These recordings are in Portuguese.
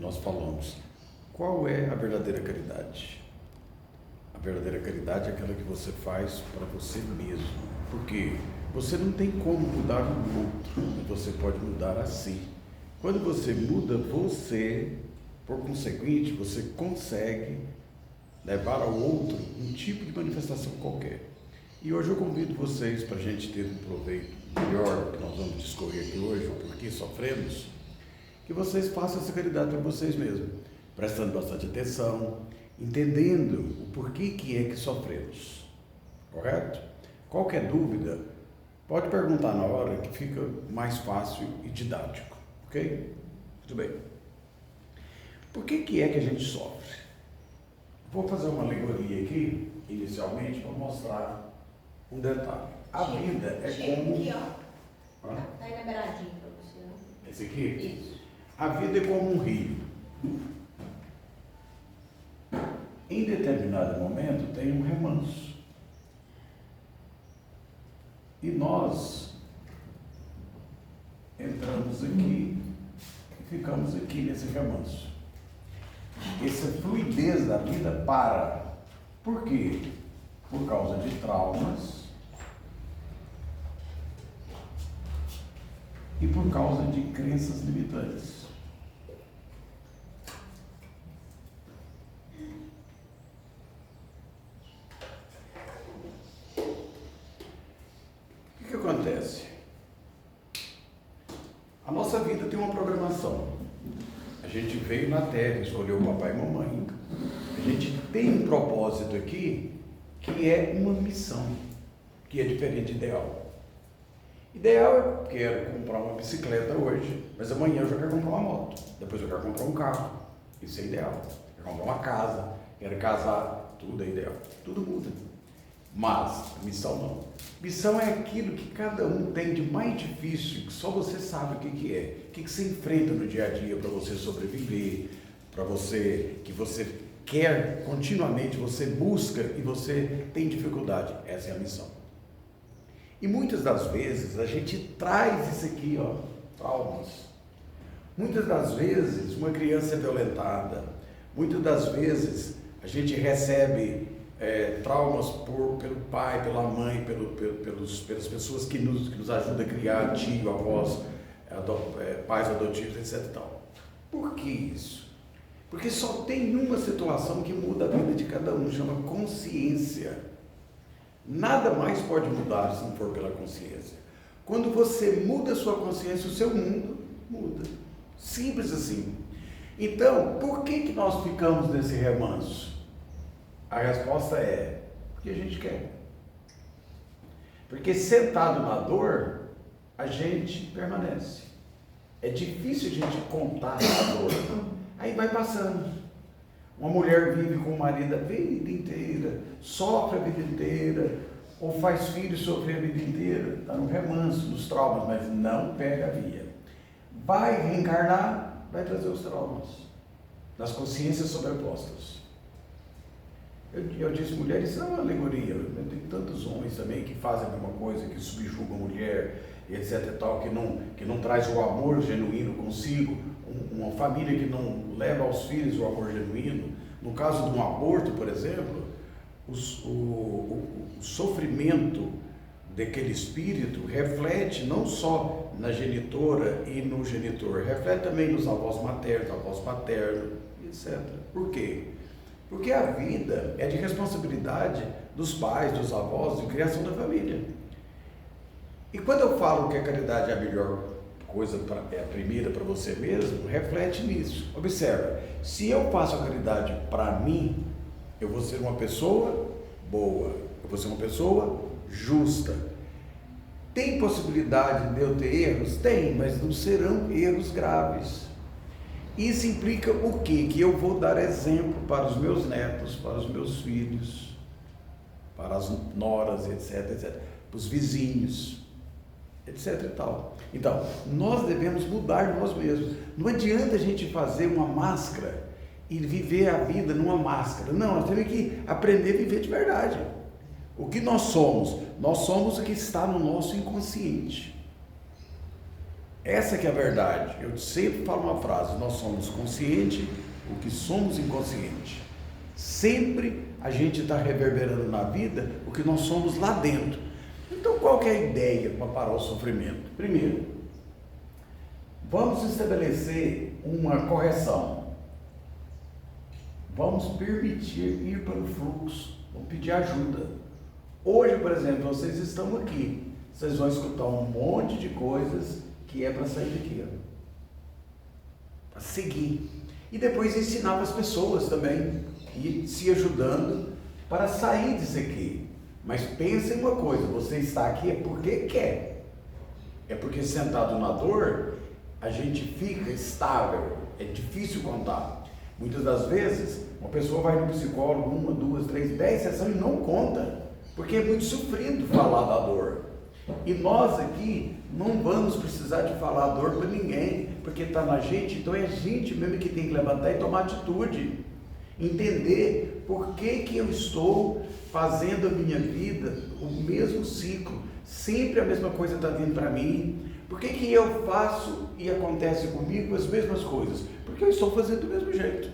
nós falamos, qual é a verdadeira caridade? A verdadeira caridade é aquela que você faz para você mesmo. Porque você não tem como mudar o outro, mas você pode mudar a si. Quando você muda você, por conseguinte, você consegue levar ao outro um tipo de manifestação qualquer. E hoje eu convido vocês, para a gente ter um proveito melhor, que nós vamos discorrer aqui hoje, porque sofremos, que vocês façam essa caridade para vocês mesmos, prestando bastante atenção, entendendo o porquê que é que sofremos, correto? Qualquer dúvida, pode perguntar na hora, que fica mais fácil e didático, ok? Muito bem. Por que é que a gente sofre? Vou fazer uma alegoria aqui, inicialmente, para mostrar um detalhe. A vida é como... Aqui, ó. Tá aí na beiradinha para você, ó. Esse aqui? Isso. A vida é como um rio. Em determinado momento tem um remanso. E nós entramos aqui e ficamos aqui nesse remanso. Essa fluidez da vida para. Por quê? Por causa de traumas e por causa de crenças limitantes. O que acontece? A nossa vida tem uma programação. A gente veio na Terra, escolheu o papai e mamãe. A gente tem um propósito aqui, que é uma missão, que é diferente de ideal. Ideal é, quero comprar uma bicicleta hoje, mas amanhã eu já quero comprar uma moto, depois eu quero comprar um carro. Isso é ideal. Quero comprar uma casa, quero casar, tudo é ideal. Tudo muda. Mas a missão não. Missão é aquilo que cada um tem de mais difícil, que só você sabe o que é. O que você enfrenta no dia a dia para você sobreviver, para você, que você quer continuamente, você busca e você tem dificuldade. Essa é a missão. E muitas das vezes a gente traz isso aqui, ó, traumas. Muitas das vezes uma criança é violentada. Muitas das vezes a gente recebe traumas pelo pai, pela mãe, pelas pessoas que nos ajudam a criar, tio, avós, pais adotivos, etc. e tal. Por que isso? Porque só tem uma situação que muda a vida de cada um, chama consciência. Nada mais pode mudar se não for pela consciência. Quando você muda a sua consciência, o seu mundo muda. Simples assim. Então, por que nós ficamos nesse remanso? A resposta é, porque a gente quer. Porque sentado na dor, a gente permanece. É difícil a gente contar a dor. Aí vai passando. Uma mulher vive com o marido a vida inteira, sofre a vida inteira, ou faz filhos sofrer a vida inteira, está no remanso dos traumas, mas não pega a via. Vai reencarnar, vai trazer os traumas, das consciências sobrepostas. Eu disse, mulher, isso é uma alegoria. Tem tantos homens também que fazem a mesma coisa, que subjugam a mulher, etc e tal, que não traz o amor genuíno consigo, uma família que não leva aos filhos o amor genuíno. No caso de um aborto, por exemplo, o sofrimento daquele espírito reflete não só na genitora e no genitor, reflete também nos avós maternos, avós paternos, etc. Por quê? Porque a vida é de responsabilidade dos pais, dos avós, de criação da família. E quando eu falo que a caridade é a melhor coisa, é a primeira para você mesmo, reflete nisso. Observa, se eu faço a caridade para mim, eu vou ser uma pessoa boa, eu vou ser uma pessoa justa. Tem possibilidade de eu ter erros? Tem, mas não serão erros graves. Isso implica o quê? Que eu vou dar exemplo para os meus netos, para os meus filhos, para as noras, etc, etc, para os vizinhos, etc e tal. Então, nós devemos mudar nós mesmos. Não adianta a gente fazer uma máscara e viver a vida numa máscara. Não, nós temos que aprender a viver de verdade. O que nós somos? Nós somos o que está no nosso inconsciente. Essa que é a verdade. Eu sempre falo uma frase: nós somos conscientes o que somos inconscientes. Sempre a gente está reverberando na vida o que nós somos lá dentro. Então qual que é a ideia para parar o sofrimento? Primeiro, vamos estabelecer uma correção. Vamos permitir ir para o fluxo. Vamos pedir ajuda. Hoje, por exemplo, vocês estão aqui. Vocês vão escutar um monte de coisas que é para sair daqui, para seguir. E depois ensinar para as pessoas também. E se ajudando para sair disso aqui. Mas pense em uma coisa: você está aqui é porque quer. É porque sentado na dor a gente fica estável. É difícil contar. Muitas das vezes uma pessoa vai no psicólogo 1, 2, 3, 10 sessões e não conta. Porque é muito sofrido falar da dor. E nós aqui não vamos precisar de falar a dor para ninguém, porque está na gente. Então é a gente mesmo que tem que levantar e tomar atitude. Entender por que eu estou fazendo a minha vida, o mesmo ciclo, sempre a mesma coisa está vindo para mim. Por que eu faço e acontece comigo as mesmas coisas? Porque eu estou fazendo do mesmo jeito.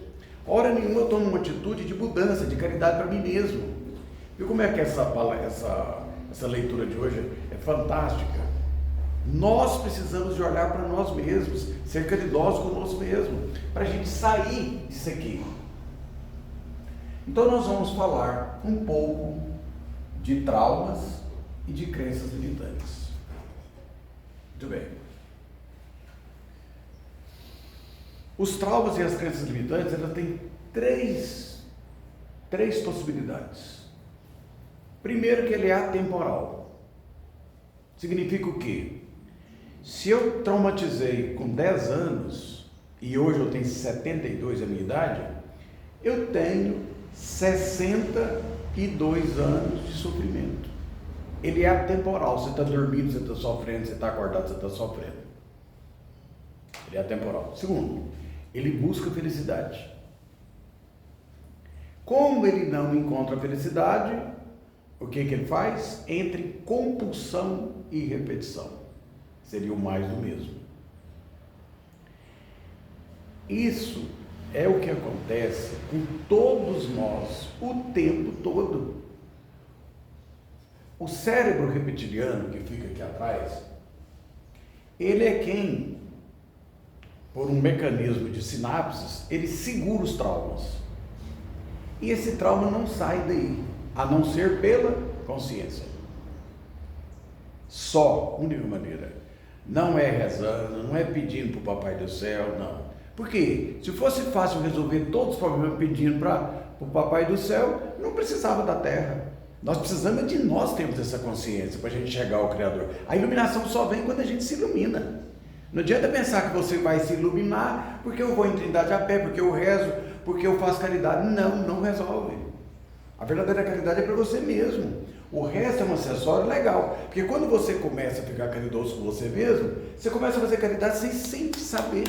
Hora nenhuma eu tomo uma atitude de mudança, de caridade para mim mesmo. E como é que essa leitura de hoje é fantástica? Nós precisamos de olhar para nós mesmos, ser caridosos conosco mesmo, para a gente sair disso aqui. Então nós vamos falar um pouco de traumas e de crenças limitantes. Muito bem. Os traumas e as crenças limitantes, elas têm três possibilidades. Primeiro, que ele é atemporal. Significa o quê? Se eu traumatizei com 10 anos e hoje eu tenho 72, a minha idade, eu tenho 62 anos de sofrimento. Ele é atemporal. Você está dormindo, você está sofrendo, você está acordado, você está sofrendo. Ele é atemporal. Segundo, ele busca felicidade. Como ele não encontra felicidade, o que ele faz? Entre compulsão e repetição. Seria o mais do mesmo. Isso é o que acontece com todos nós o tempo todo. O cérebro reptiliano que fica aqui atrás, ele é quem, por um mecanismo de sinapses, ele segura os traumas. E esse trauma não sai daí, a não ser pela consciência. Só, única maneira. Não é rezando, não é pedindo para o Papai do Céu, não. Porque se fosse fácil resolver todos os problemas pedindo para o Papai do Céu, não precisava da Terra. Nós precisamos de nós termos essa consciência para a gente chegar ao Criador. A iluminação só vem quando a gente se ilumina. Não adianta pensar que você vai se iluminar porque eu vou em Trindade a pé, porque eu rezo, porque eu faço caridade. Não resolve. A verdadeira caridade é para você mesmo. O resto é um acessório legal, porque quando você começa a ficar caridoso com você mesmo, você começa a fazer caridade sem saber.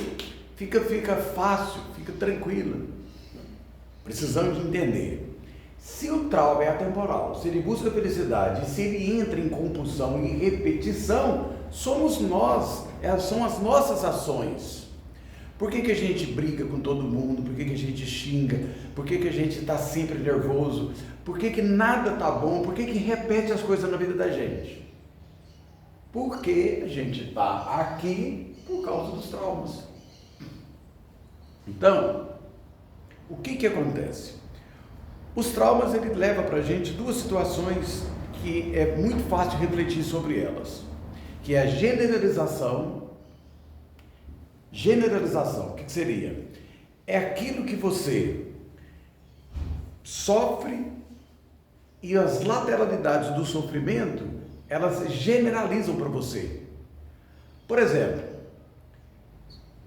Fica fácil, fica tranquilo. Precisamos de entender. Se o trauma é atemporal, se ele busca felicidade, se ele entra em compulsão e repetição, somos nós, são as nossas ações. Por que a gente briga com todo mundo? Por que a gente xinga? Por que a gente está sempre nervoso? Por que nada está bom? Por que repete as coisas na vida da gente? Porque a gente está aqui por causa dos traumas. Então, o que acontece? Os traumas, ele leva para a gente duas situações que é muito fácil refletir sobre elas, que é a generalização. Generalização, o que seria? É aquilo que você sofre e as lateralidades do sofrimento, elas generalizam para você. Por exemplo,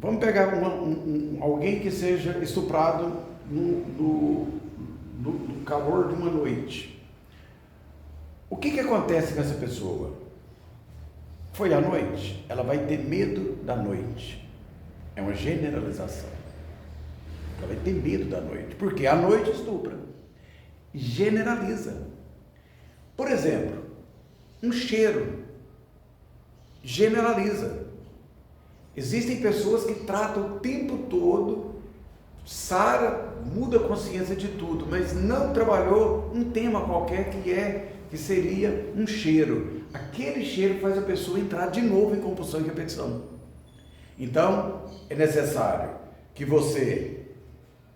vamos pegar alguém que seja estuprado no calor de uma noite. O que acontece com essa pessoa? Foi à noite, ela vai ter medo da noite. É uma generalização. Ela vai ter medo da noite, porque a noite estupra. Generaliza. Por exemplo, um cheiro generaliza. Existem pessoas que tratam o tempo todo, sara, muda a consciência de tudo, mas não trabalhou um tema qualquer que seria um cheiro. Aquele cheiro faz a pessoa entrar de novo em compulsão e repetição. Então, é necessário que você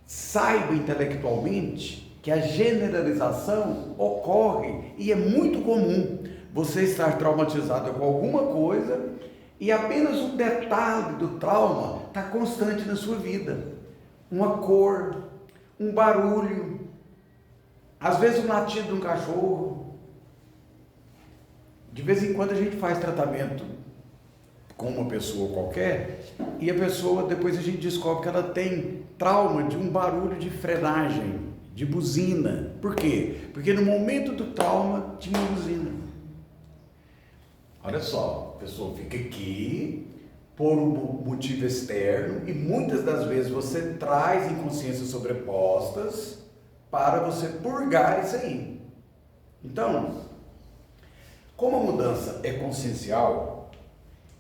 saiba intelectualmente que a generalização ocorre e é muito comum você estar traumatizado com alguma coisa e apenas um detalhe do trauma está constante na sua vida. Uma cor, um barulho, às vezes o latido de um cachorro. De vez em quando a gente faz tratamento com uma pessoa qualquer e a pessoa, depois a gente descobre que ela tem trauma de um barulho de frenagem, de buzina. Por quê? Porque no momento do trauma tinha buzina. Olha só, a pessoa fica aqui por um motivo externo e muitas das vezes você traz inconsciências sobrepostas para você purgar isso aí. Então, como a mudança é consciencial,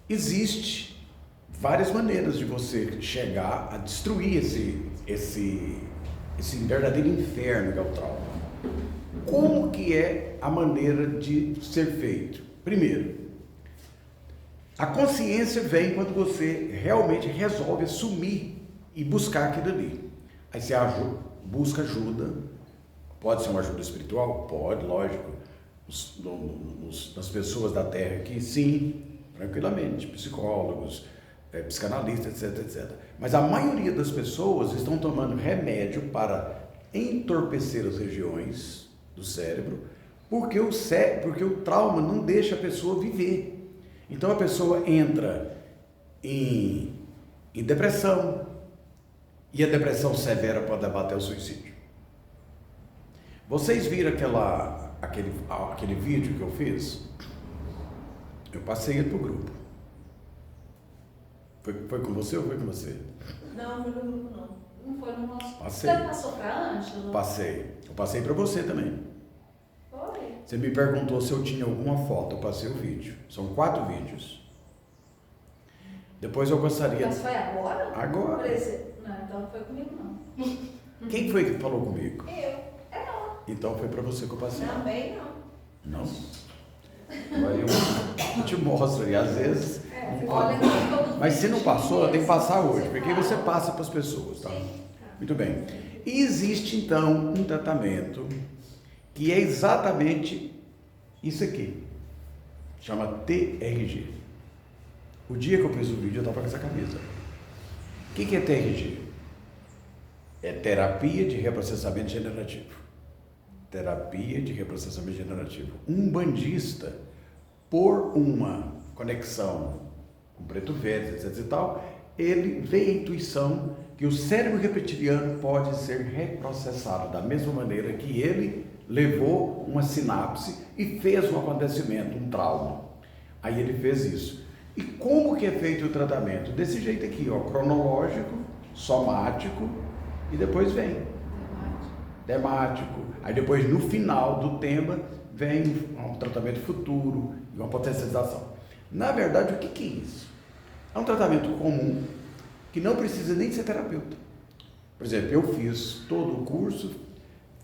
existe várias maneiras de você chegar a destruir esse verdadeiro inferno que é o trauma. Como que é a maneira de ser feito? Primeiro, a consciência vem quando você realmente resolve assumir e buscar aquilo ali. Aí você busca ajuda, pode ser uma ajuda espiritual? Pode, lógico. Nas pessoas da Terra aqui, sim, tranquilamente, psicólogos, psicanalistas, etc, etc. Mas a maioria das pessoas estão tomando remédio para entorpecer as regiões do cérebro, porque o trauma não deixa a pessoa viver. Então a pessoa entra em depressão, e a depressão severa pode abater o suicídio. Vocês viram aquele vídeo que eu fiz? Eu passei ele pro grupo. Foi com você ou foi com você? Não, foi no grupo não. Não foi no nosso. Passei. Você passou para Ângela? Passei. Eu passei para você também. Foi. Você me perguntou se eu tinha alguma foto, eu passei o vídeo. São 4 vídeos. Depois eu gostaria... Mas foi agora? Agora. Não, então não foi comigo não. Quem foi que falou comigo? Eu. Ela. Então foi para você que eu passei. Também não. Não? Agora eu te mostro, e às vezes... Olha, mas se não passou, tem que passar hoje, porque aí você passa para as pessoas, tá? Muito bem. E existe então um tratamento que é exatamente isso aqui. Chama TRG. O dia que eu fiz o vídeo eu estava com essa camisa. O que é TRG? É terapia de reprocessamento generativo. Terapia de reprocessamento generativo. Um bandista, por uma conexão com preto velho, etc e tal, ele vê a intuição que o cérebro reptiliano pode ser reprocessado da mesma maneira que ele levou uma sinapse e fez um acontecimento, um trauma. Aí ele fez isso. E como que é feito o tratamento? Desse jeito aqui, ó, cronológico, somático e depois vem temático. Aí depois no final do tema vem um tratamento futuro e uma potencialização. Na verdade, o que é isso? É um tratamento comum que não precisa nem ser terapeuta. Por exemplo, eu fiz todo o curso,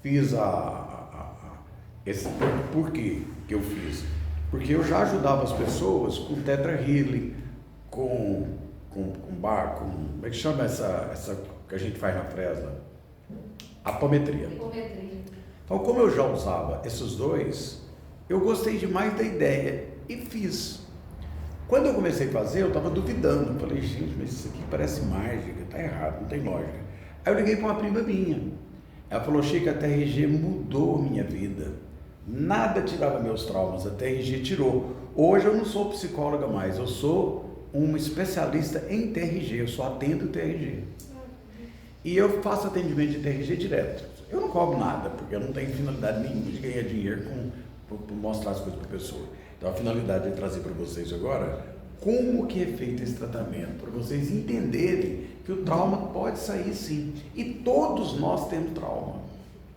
fiz por que eu fiz? Porque eu já ajudava as pessoas com Theta Healing, como é que chama essa que a gente faz na Fresna? Apometria. Então, como eu já usava esses dois, eu gostei demais da ideia e fiz. Quando eu comecei a fazer, eu estava duvidando. Eu falei, gente, mas isso aqui parece mágica, está errado, não tem lógica. Aí eu liguei para uma prima minha. Ela falou, Chico, a TRG mudou a minha vida. Nada tirava meus traumas, a TRG tirou. Hoje eu não sou psicóloga mais, eu sou uma especialista em TRG, eu só atendo TRG. E eu faço atendimento de TRG direto. Eu não cobro nada, porque eu não tenho finalidade nenhuma de ganhar dinheiro por mostrar as coisas para a pessoa. Então a finalidade é trazer para vocês agora como que é feito esse tratamento, para vocês entenderem que o trauma pode sair sim. E todos nós temos trauma.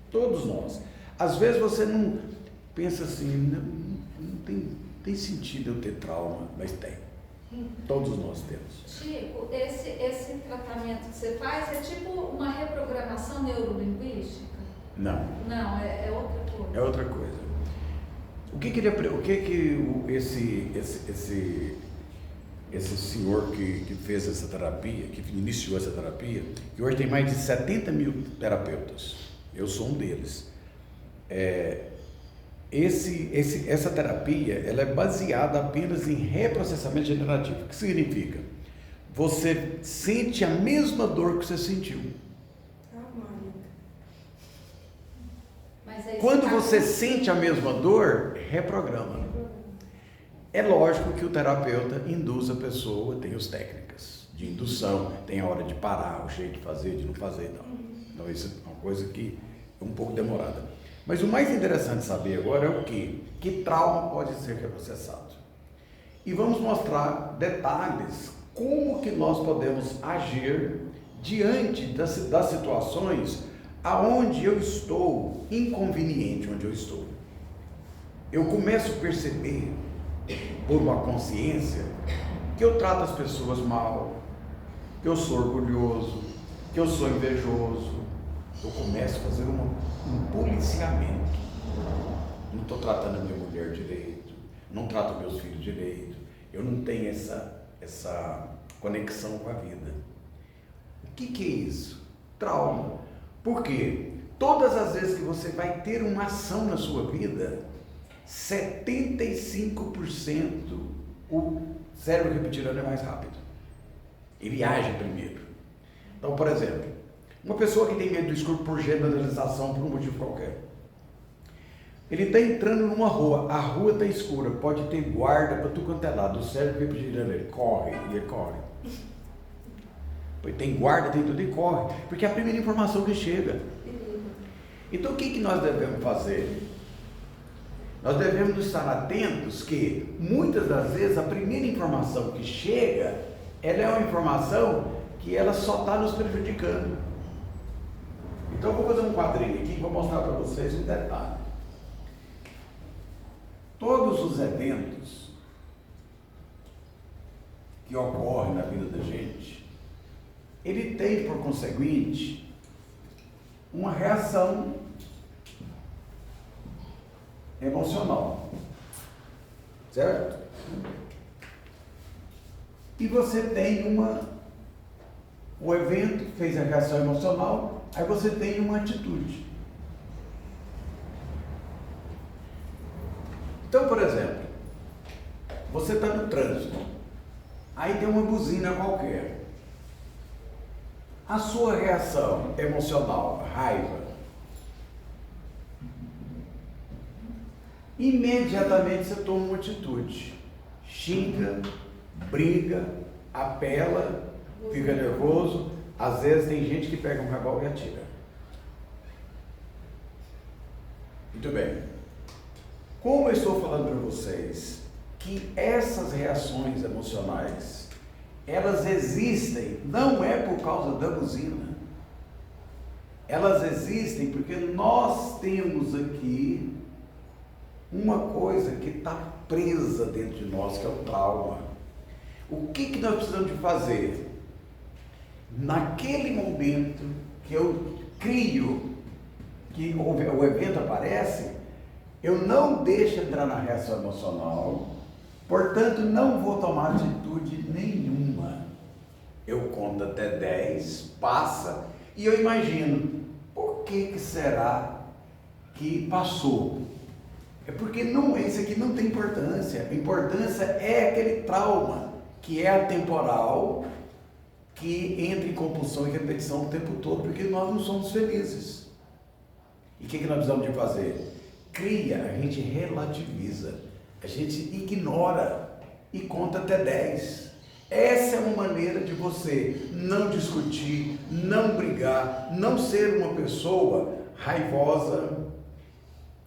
Todos nós. Às vezes você não pensa assim, não tem sentido eu ter trauma, mas tem. Todos nós temos. Chico, esse tratamento que você faz é tipo uma reprogramação neurolinguística? Não. Não, é outra coisa. É outra coisa. Esse senhor que fez essa terapia, que iniciou essa terapia, que hoje tem mais de 70 mil terapeutas, eu sou um deles. Essa terapia, ela é baseada apenas em reprocessamento generativo. O que significa? Você sente a mesma dor que você sentiu. Quando você sente a mesma dor, reprograma. É lógico que o terapeuta induz a pessoa, tem as técnicas de indução, tem a hora de parar, o jeito de fazer, de não fazer e tal. Então isso é uma coisa que é um pouco demorada. Mas o mais interessante saber agora é o quê? Que trauma pode ser reprocessado. E vamos mostrar detalhes, como que nós podemos agir diante das situações aonde eu estou inconveniente, onde eu estou. Eu começo a perceber, por uma consciência, que eu trato as pessoas mal, que eu sou orgulhoso, que eu sou invejoso. Eu começo a fazer um policiamento. Não estou tratando a minha mulher direito, não trato meus filhos direito, eu não tenho essa conexão com a vida. O que é isso? Trauma. Por quê? Todas as vezes que você vai ter uma ação na sua vida, 75% o cérebro reptiliano é mais rápido. Ele age primeiro. Então, por exemplo, uma pessoa que tem medo do escuro por generalização, por um motivo qualquer. Ele está entrando numa rua, a rua está escura, pode ter guarda para tudo quanto é lado, o cérebro reptiliano, ele corre, e ele corre. Tem guarda, tem tudo e corre, porque é a primeira informação que chega. Então o que nós devemos fazer? Nós devemos estar atentos que muitas das vezes a primeira informação que chega, ela é uma informação que ela só está nos prejudicando. Então eu vou fazer um quadrinho aqui e vou mostrar para vocês um detalhe. Todos os eventos que ocorrem na vida da gente, ele tem, por conseguinte, uma reação emocional, certo? E você tem o evento fez a reação emocional, aí você tem uma atitude. Então, por exemplo, você está no trânsito, aí tem uma buzina qualquer. A sua reação emocional, raiva, imediatamente você toma uma atitude. Xinga, briga, apela, fica nervoso. Às vezes tem gente que pega um revólver e atira. Muito bem. Como eu estou falando para vocês que essas reações emocionais, elas existem, não é por causa da buzina. Elas existem porque nós temos aqui uma coisa que está presa dentro de nós, que é o trauma. O que nós precisamos de fazer? Naquele momento que eu crio, que o evento aparece, eu não deixo entrar na reação emocional, portanto não vou tomar atitude nenhuma. Eu conto até 10, passa, e eu imagino, por que será que passou? É porque isso aqui não tem importância. A importância é aquele trauma, que é atemporal, que entra em compulsão e repetição o tempo todo, porque nós não somos felizes. E o que nós precisamos de fazer? Cria, a gente relativiza, a gente ignora e conta até 10. Essa é uma maneira de você não discutir, não brigar, não ser uma pessoa raivosa,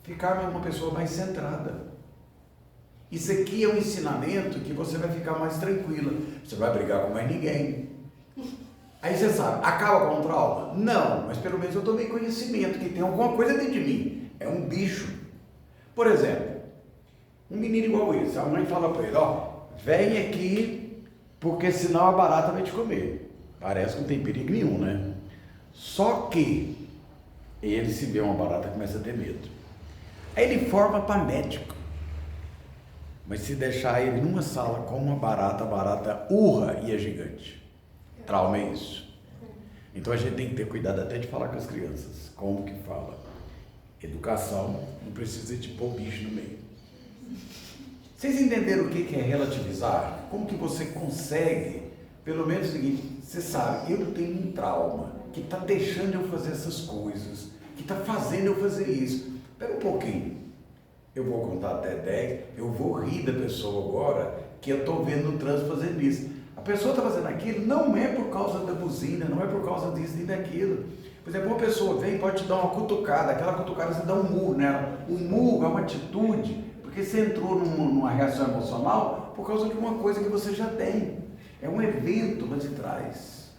ficar uma pessoa mais centrada. Isso aqui é um ensinamento que você vai ficar mais tranquila. Você vai brigar com mais ninguém. Aí você sabe, acaba com o trauma? Não, mas pelo menos eu tomei conhecimento que tem alguma coisa dentro de mim. É um bicho. Por exemplo, um menino igual esse, a mãe fala para ele, vem aqui porque senão a barata vai te comer. Parece que não tem perigo nenhum, né? Só que ele se vê uma barata começa a ter medo. Aí ele forma para médico. Mas se deixar ele numa sala com uma barata, a barata urra e é gigante. Trauma é isso. Então a gente tem que ter cuidado até de falar com as crianças. Como que fala? Educação não precisa de pôr bicho no meio. Vocês entenderam o que é relativizar? Como que você consegue, pelo menos o seguinte, você sabe, eu tenho um trauma que está deixando eu fazer essas coisas, que está fazendo eu fazer isso. Espera um pouquinho. Eu vou contar até 10, eu vou rir da pessoa agora que eu estou vendo no trânsito fazendo isso. A pessoa está fazendo aquilo, não é por causa da buzina, não é por causa disso nem daquilo. Por exemplo, uma pessoa vem e pode te dar uma cutucada, aquela cutucada você dá um murro nela. O murro é uma atitude, porque você entrou numa reação emocional por causa de uma coisa que você já tem. É um evento lá de trás.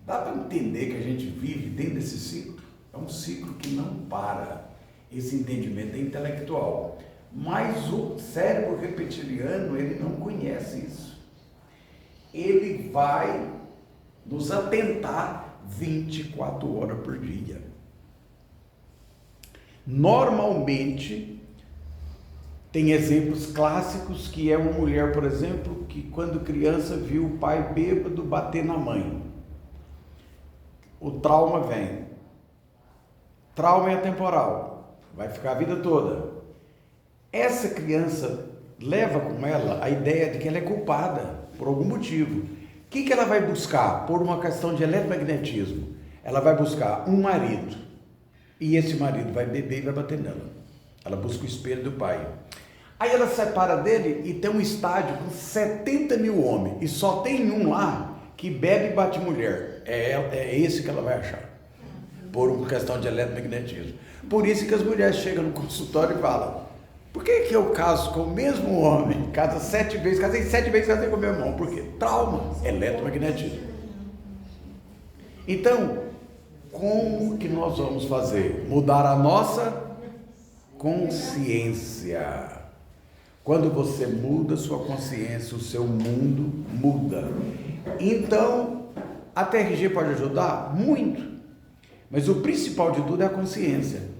Dá para entender que a gente vive dentro desse ciclo? É um ciclo que não para. Esse entendimento é intelectual. Mas o cérebro reptiliano, ele não conhece isso. Ele vai nos atentar 24 horas por dia. Normalmente, tem exemplos clássicos que é uma mulher, por exemplo, que quando criança viu o pai bêbado bater na mãe. O trauma vem. Trauma é temporal, vai ficar a vida toda. Essa criança leva com ela a ideia de que ela é culpada por algum motivo. O que ela vai buscar? Por uma questão de eletromagnetismo. Ela vai buscar um marido. E esse marido vai beber e vai bater nela. Ela busca o espelho do pai. Aí ela separa dele e tem um estádio com 70 mil homens. E só tem um lá que bebe e bate mulher. É esse que ela vai achar. Por uma questão de eletromagnetismo. Por isso que as mulheres chegam no consultório e falam: por que eu caso com o mesmo homem? Casa 7 vezes, casei 7 vezes, casei com o meu irmão. Por quê? Trauma, eletromagnetismo. Então, como que nós vamos fazer? Mudar a nossa consciência. Quando você muda sua consciência, o seu mundo muda. Então, a TRG pode ajudar? Muito. Mas o principal de tudo é a consciência.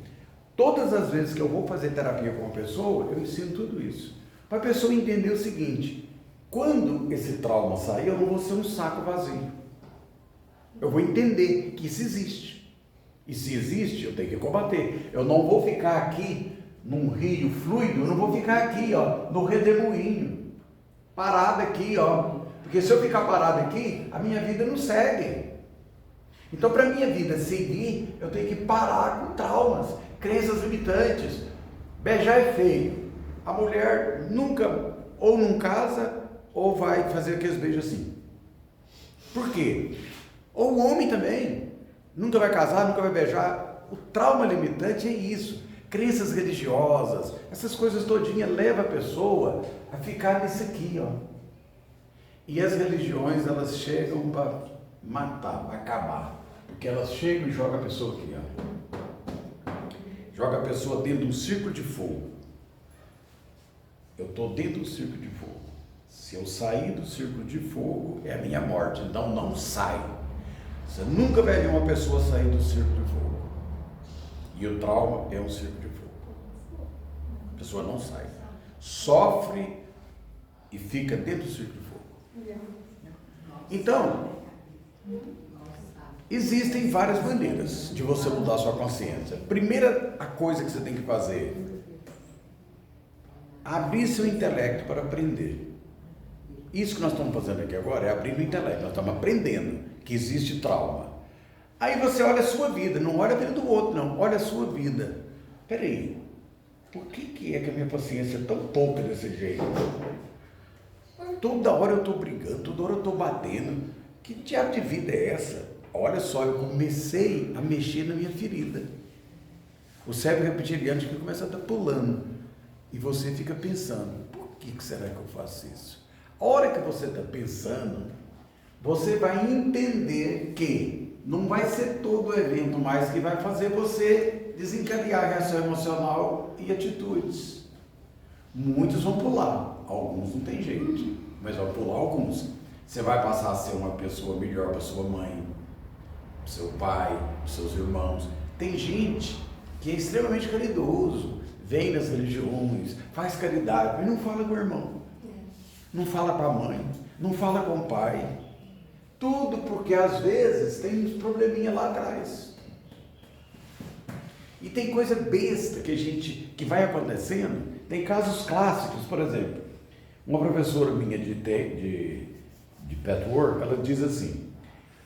Todas as vezes que eu vou fazer terapia com uma pessoa, eu ensino tudo isso. Para a pessoa entender o seguinte: quando esse trauma sair, eu não vou ser um saco vazio. Eu vou entender que isso existe. E se existe, eu tenho que combater. Eu não vou ficar aqui num rio fluido, eu não vou ficar aqui, no redemoinho, parado aqui, Porque se eu ficar parado aqui, a minha vida não segue. Então, para a minha vida seguir, eu tenho que parar com traumas, crenças limitantes. Beijar é feio. A mulher nunca, ou não casa, ou vai fazer aqueles beijos assim. Por quê? Ou o homem também. Nunca vai casar, nunca vai beijar. O trauma limitante é isso. Crenças religiosas, essas coisas todinhas levam a pessoa a ficar nisso aqui, E as religiões, elas chegam para matar, para acabar. Porque elas chegam e jogam a pessoa aqui, Joga a pessoa dentro de um círculo de fogo. Eu estou dentro do círculo de fogo. Se eu sair do círculo de fogo, é a minha morte. Então não sai. Você nunca vai ver uma pessoa sair do círculo de fogo. E o trauma é um círculo de fogo. A pessoa não sai. Sofre e fica dentro do círculo de fogo. Então, existem várias maneiras de você mudar a sua consciência. Primeira coisa que você tem que fazer: abrir seu intelecto para aprender. Isso que nós estamos fazendo aqui agora é abrir o intelecto. Nós estamos aprendendo que existe trauma. Aí você olha a sua vida, não olha a vida do outro, não. Olha a sua vida. Peraí, por que é que a minha paciência é tão pouca desse jeito? Toda hora eu estou brigando, toda hora eu estou batendo. Que diabo de vida é essa? Olha só, eu comecei a mexer na minha ferida. O cérebro reptiliano que começa a estar pulando. E você fica pensando: por que será que eu faço isso? A hora que você está pensando, você vai entender que não vai ser todo o evento mais que vai fazer você desencadear a reação emocional e atitudes. Muitos vão pular, alguns não tem jeito, mas vão pular alguns. Você vai passar a ser uma pessoa melhor para sua mãe, para seu pai, para seus irmãos. Tem gente que é extremamente caridoso, vem nas religiões, faz caridade, mas não fala com o irmão, não fala com a mãe, não fala com o pai. Tudo porque às vezes tem uns probleminha lá atrás. E tem coisa besta que vai acontecendo. Tem casos clássicos, por exemplo, uma professora minha de Petwork, ela diz assim,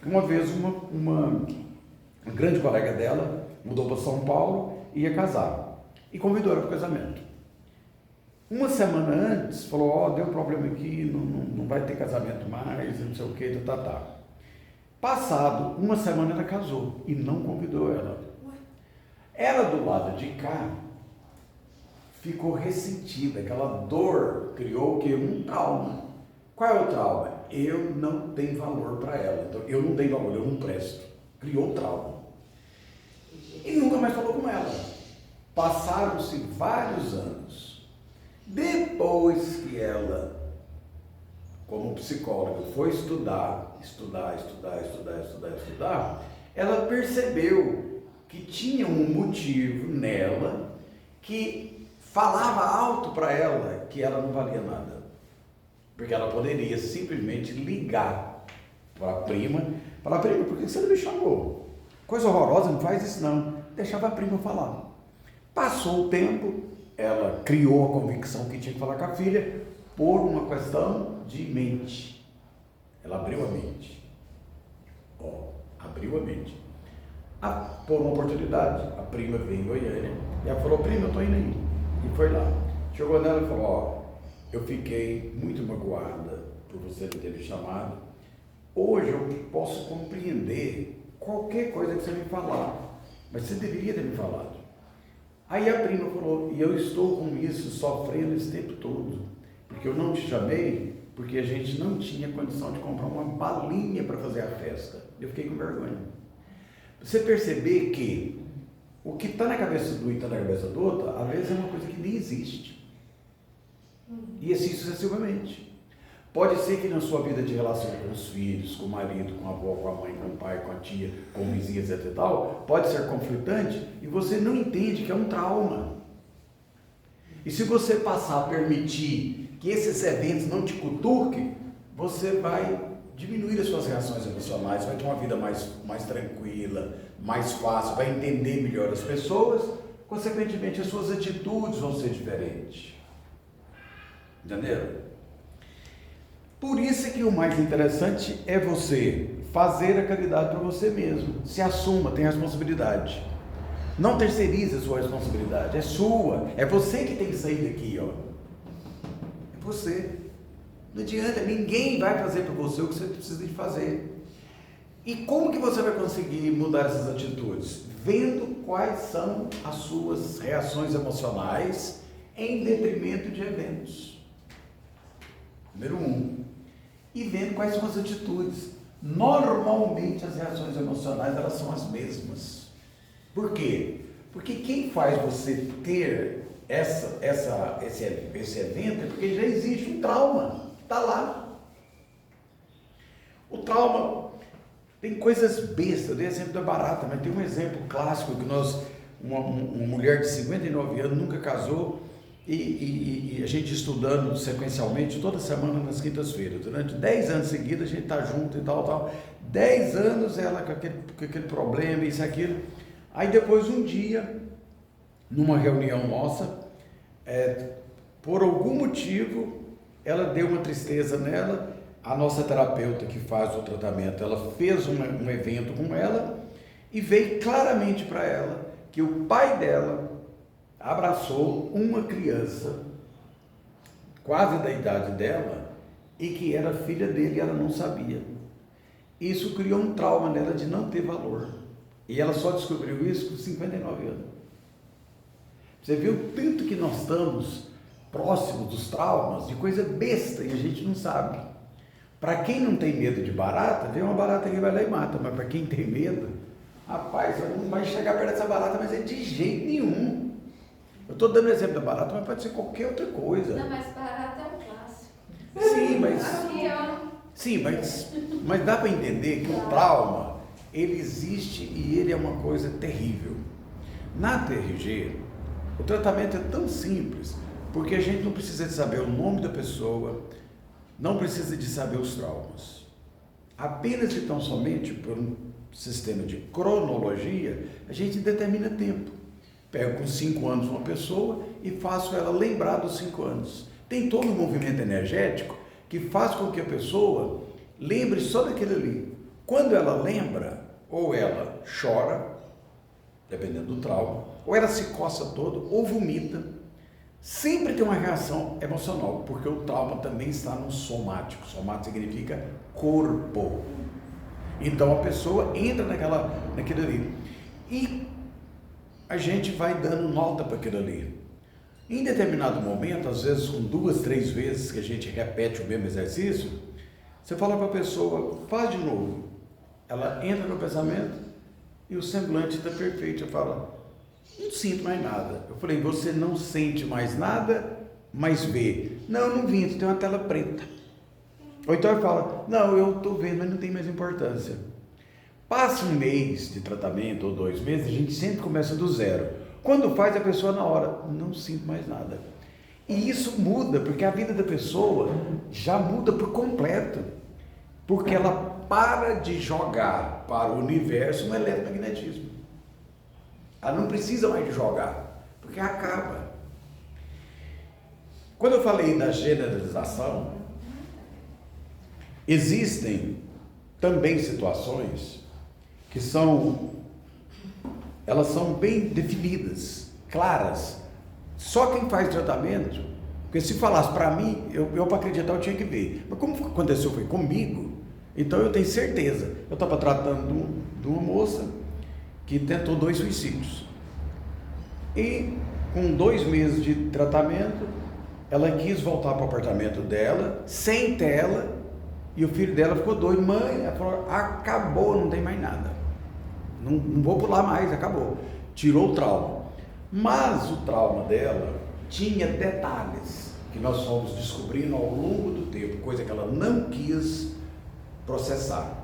que uma vez uma grande colega dela mudou para São Paulo e ia casar, e convidou ela para o casamento. Uma semana antes, falou, deu problema aqui, não vai ter casamento mais, não sei o que, tá. Passado uma semana ela casou e não convidou ela. Ela do lado de cá ficou ressentida, aquela dor criou o quê? Um trauma. Qual é o trauma? Eu não tenho valor para ela, então eu não tenho valor, eu não presto. Criou trauma. E nunca mais falou com ela. Passaram-se vários anos. Depois que ela, como psicóloga, foi estudar, ela percebeu que tinha um motivo nela que falava alto para ela que ela não valia nada. Porque ela poderia simplesmente ligar para a prima, falar, prima, por que você não me chamou? Coisa horrorosa, não faz isso não. Deixava a prima falar. Passou o tempo, ela criou a convicção que tinha que falar com a filha por uma questão de mente. Ela abriu a mente. Abriu a mente. Por uma oportunidade, a prima veio em Goiânia e ela falou, prima, eu estou indo aí. E foi lá. Chegou nela e falou, eu fiquei muito magoada por você não ter me chamado. Hoje eu posso compreender qualquer coisa que você me falar, mas você deveria ter me falado. Aí a prima falou, e eu estou com isso, sofrendo esse tempo todo, porque eu não te chamei, porque a gente não tinha condição de comprar uma balinha para fazer a festa. Eu fiquei com vergonha. Você perceber que o que está na cabeça do e está na cabeça do outro, às vezes é uma coisa que nem existe. E assim sucessivamente. Pode ser que na sua vida de relação com os filhos, com o marido, com a avó, com a mãe, com o pai, com a tia, com o vizinho, etc e tal, pode ser conflitante e você não entende que é um trauma. E se você passar a permitir que esses eventos não te cutuquem, você vai diminuir as suas reações emocionais, vai ter uma vida mais tranquila, mais fácil, vai entender melhor as pessoas, consequentemente as suas atitudes vão ser diferentes. Entenderam? Por isso que o mais interessante é você fazer a caridade para você mesmo. Se assuma, tem responsabilidade. Não terceirize a sua responsabilidade, é sua. É você que tem que sair daqui, É você. Não adianta, ninguém vai fazer para você o que você precisa de fazer. E como que você vai conseguir mudar essas atitudes? Vendo quais são as suas reações emocionais em detrimento de eventos. Número 1. E vendo quais são as atitudes. Normalmente as reações emocionais elas são as mesmas. Por quê? Porque quem faz você ter esse evento é porque já existe um trauma. Está lá. O trauma tem coisas bestas. Eu dei exemplo da barata, mas tem um exemplo clássico que uma mulher de 59 anos nunca casou. E a gente estudando sequencialmente toda semana nas quintas-feiras, durante 10 anos seguidos a gente está junto e tal, 10 anos ela com aquele problema, isso e aquilo. Aí depois um dia, numa reunião nossa, por algum motivo, ela deu uma tristeza nela, a nossa terapeuta que faz o tratamento, ela fez um evento com ela e veio claramente para ela que o pai dela abraçou uma criança quase da idade dela e que era filha dele e ela não sabia. Isso criou um trauma nela de não ter valor. E ela só descobriu isso com 59 anos. Você viu o tanto que nós estamos próximos dos traumas, de coisa besta e a gente não sabe. Para quem não tem medo de barata, vem uma barata que vai lá e mata, mas para quem tem medo, rapaz, não vai chegar perto dessa barata, mas é de jeito nenhum. Eu estou dando exemplo da barata, mas pode ser qualquer outra coisa. Não, mas barata é um clássico. Sim, mas dá para entender que o trauma, ele existe e ele é uma coisa terrível. Na TRG, o tratamento é tão simples, porque a gente não precisa de saber o nome da pessoa, não precisa de saber os traumas. Apenas e tão somente por um sistema de cronologia, a gente determina tempo. Pego com 5 anos uma pessoa e faço ela lembrar dos 5 anos. Tem todo um movimento energético que faz com que a pessoa lembre só daquele ali. Quando ela lembra, ou ela chora, dependendo do trauma, ou ela se coça todo, ou vomita. Sempre tem uma reação emocional, porque o trauma também está no somático. Somático significa corpo. Então a pessoa entra naquilo ali. E a gente vai dando nota para aquilo ali. Em determinado momento, às vezes com 2, 3 vezes que a gente repete o mesmo exercício, você fala para a pessoa, faz de novo. Ela entra no pensamento e o semblante está perfeito. Eu falo, não sinto mais nada. Eu falei, você não sente mais nada, mas vê. Não vi, tem uma tela preta. Ou então eu falo, não, eu estou vendo, mas não tem mais importância. Passa um mês de tratamento ou 2 meses, a gente sempre começa do zero. Quando faz, a pessoa na hora, não sinto mais nada. E isso muda, porque a vida da pessoa já muda por completo. Porque ela para de jogar para o universo um eletromagnetismo. Ela não precisa mais de jogar, porque acaba. Quando eu falei da generalização, existem também situações que elas são bem definidas, claras. Só quem faz tratamento, porque se falasse para mim, eu para acreditar eu tinha que ver. Mas como aconteceu foi comigo, então eu tenho certeza. Eu estava tratando de uma moça que tentou 2 suicídios. E com 2 meses de tratamento, ela quis voltar para o apartamento dela, sem tela, e o filho dela ficou doido. Mãe, ela falou, acabou, não tem mais nada. Não vou pular mais, acabou. Tirou o trauma. Mas o trauma dela tinha detalhes que nós fomos descobrindo ao longo do tempo, coisa que ela não quis processar.